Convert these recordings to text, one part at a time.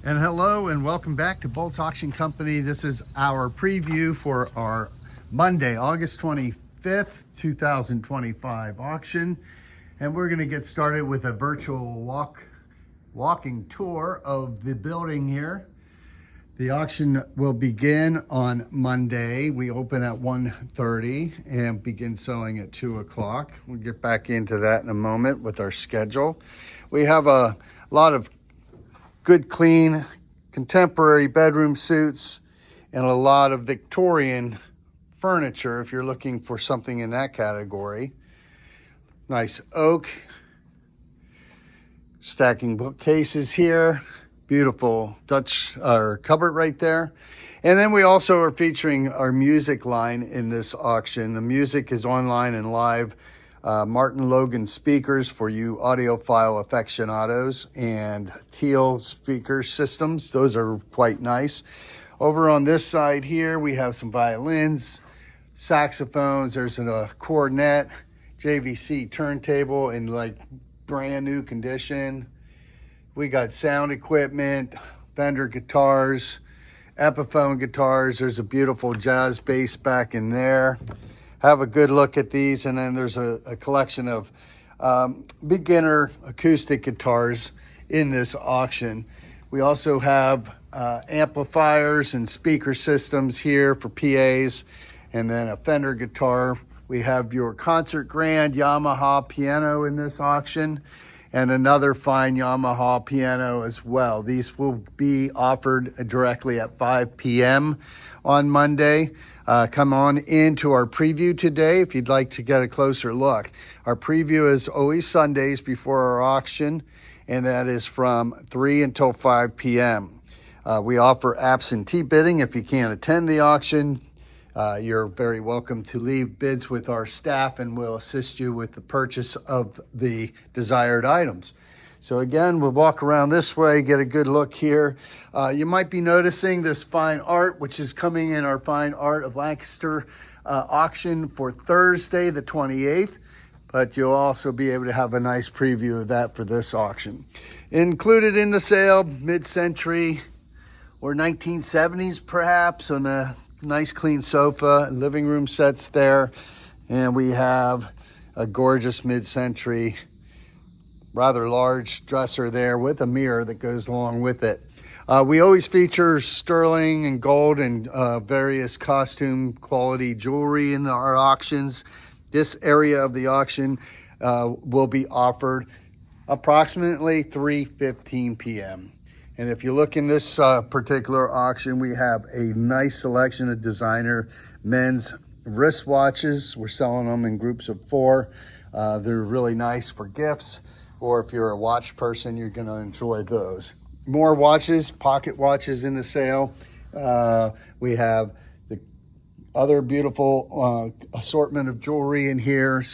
And hello and welcome back to Bolts Auction Company. This is our preview for our Monday, August 25th, 2025 auction. And we're going to get started with a virtual walking tour of the building here. The auction will begin on Monday. We open at 1:30 and begin selling at 2 o'clock. We'll get back into that in a moment with our schedule. We have a lot of good, clean, contemporary bedroom suits and a lot of Victorian furniture if you're looking for something in that category. Nice oak, stacking bookcases here, beautiful Dutch cupboard right there. And then we also are featuring our music line in this auction. The music is online and live. Martin Logan speakers for you audiophile aficionados, and Teal speaker systems. Those are quite nice. Over on this side here, we have some violins, saxophones. There's a cornet, JVC turntable in like brand new condition. We got sound equipment, Fender guitars, Epiphone guitars. There's a beautiful jazz bass back in there. Have a good look at these. And then there's a collection of beginner acoustic guitars in this auction. We also have amplifiers and speaker systems here for PAs, and then a Fender guitar. We have your concert grand Yamaha piano in this auction, and another fine Yamaha piano as well. These will be offered directly at 5 p.m. on Monday. Come on into our preview today if you'd like to get a closer look. Our preview is always Sundays before our auction, and that is from 3 until 5 p.m. We offer absentee bidding. If you can't attend the auction, you're very welcome to leave bids with our staff, and we'll assist you with the purchase of the desired items. So again, we'll walk around this way, get a good look here. You might be noticing this fine art, which is coming in our Fine Art of Lancaster auction for Thursday, the 28th. But you'll also be able to have a nice preview of that for this auction. Included in the sale, mid-century or 1970s perhaps, on a nice clean sofa, living room sets there. And we have a gorgeous mid-century, rather large dresser there with a mirror that goes along with it. We always feature sterling and gold and various costume quality jewelry in our auctions. This area of the auction will be offered approximately 3:15 p.m. And if you look in this particular auction, we have a nice selection of designer men's wristwatches. We're selling them in groups of 4. They're really nice for gifts, or if you're a watch person, you're going to enjoy those. More watches, pocket watches in the sale. We have the other beautiful assortment of jewelry in here,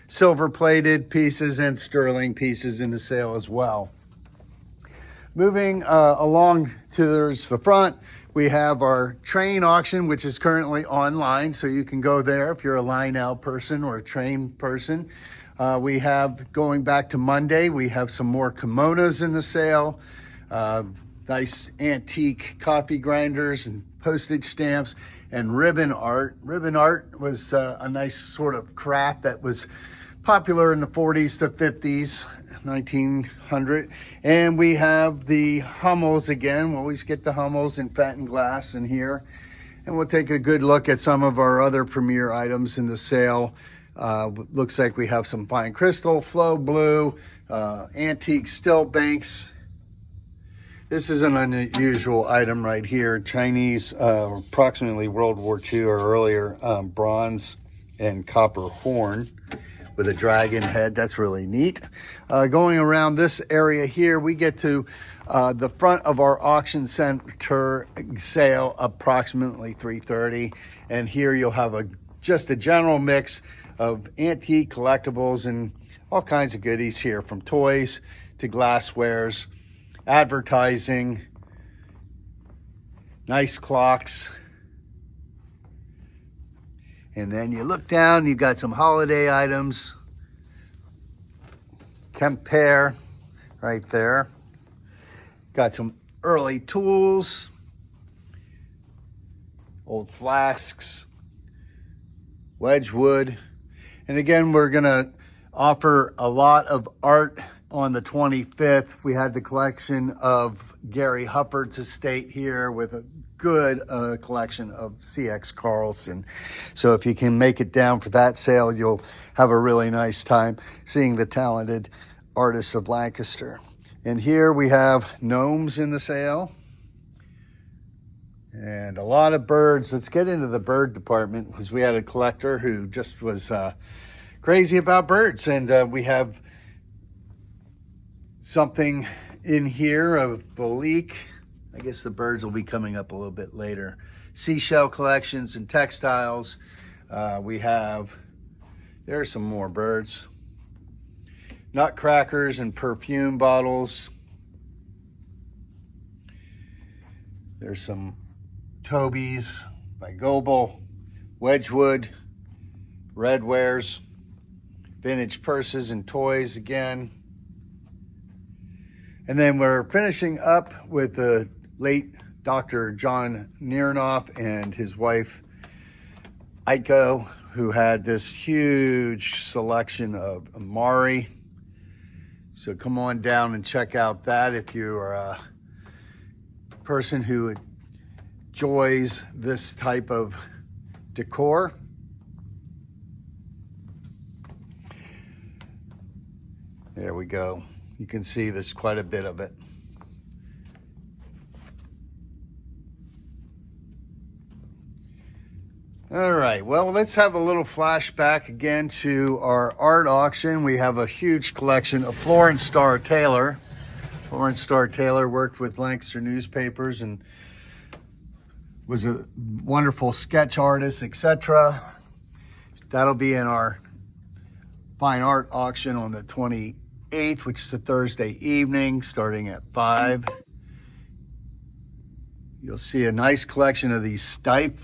silver plated pieces and sterling pieces in the sale as well. Moving along towards the front, we have our train auction, which is currently online, so you can go there if you're a line out person or a train person. We have, going back to Monday, we have some more kimonos in the sale, nice antique coffee grinders and postage stamps, and ribbon art. Ribbon art was a nice sort of craft that was popular in the 40s to 50s, 1900. And we have the Hummels again. We always get the Hummels in Fenton glass in here. And we'll take a good look at some of our other premier items in the sale. Looks like we have some fine crystal, flow blue, antique still banks. This is an unusual item right here. Chinese, approximately World War II or earlier, bronze and copper horn with a dragon head. That's really neat. Going around this area here, we get to the front of our auction center sale approximately 3:30. And here you'll have just a general mix of antique collectibles and all kinds of goodies here, from toys to glasswares, advertising, nice clocks. And then you look down, you got some holiday items. Kemper right there. Got some early tools, old flasks, Wedgwood. And again, we're gonna offer a lot of art on the 25th. We had the collection of Gary Hufford's estate here with a good collection of C.X. Carlson. So if you can make it down for that sale, you'll have a really nice time seeing the talented artists of Lancaster. And here we have gnomes in the sale and a lot of birds. Let's get into the bird department because we had a collector who just was crazy about birds. And we have something in here of Bolique. I guess the birds will be coming up a little bit later. Seashell collections and textiles. There's some more birds. Nutcrackers and perfume bottles. There's some Tobies by Goebel, Wedgwood, Redwares, vintage purses and toys again. And then we're finishing up with the late Dr. John Nearnoff and his wife, Aiko, who had this huge selection of Amari. So come on down and check out that if you are a person who enjoys this type of decor. There we go. You can see there's quite a bit of it. All right, well, let's have a little flashback again to our art auction. We have a huge collection of Florence Starr Taylor. Florence Starr Taylor worked with Lancaster newspapers and was a wonderful sketch artist, etc. That'll be in our fine art auction on the 28th, which is a Thursday evening, starting at 5. You'll see a nice collection of these Stipe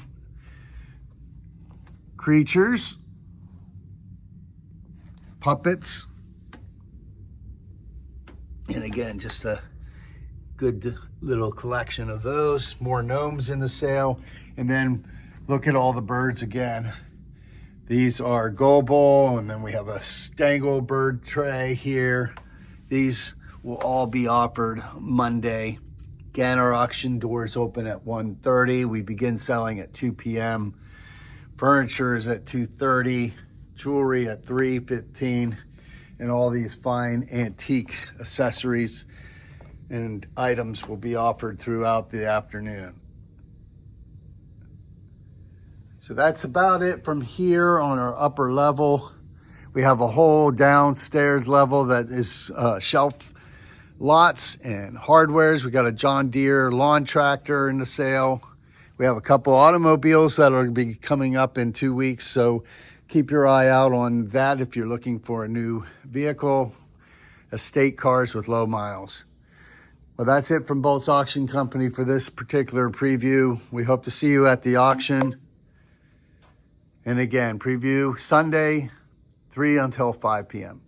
creatures, puppets, and again, just a good little collection of those. More gnomes in the sale, and then look at all the birds again. These are Goebel, and then we have a Stengel bird tray here. These will all be offered Monday. Again, our auction doors open at 1:30. We begin selling at 2 p.m. Furniture is at 2:30, jewelry at 3:15, and all these fine antique accessories and items will be offered throughout the afternoon. So that's about it from here on our upper level. We have a whole downstairs level that is shelf lots and hardwares. We got a John Deere lawn tractor in the sale. We have a couple automobiles that are be coming up in 2 weeks, so keep your eye out on that if you're looking for a new vehicle, estate cars with low miles. Well, that's it from Bolts Auction Company for this particular preview. We hope to see you at the auction. And again, preview Sunday, 3 until 5 p.m.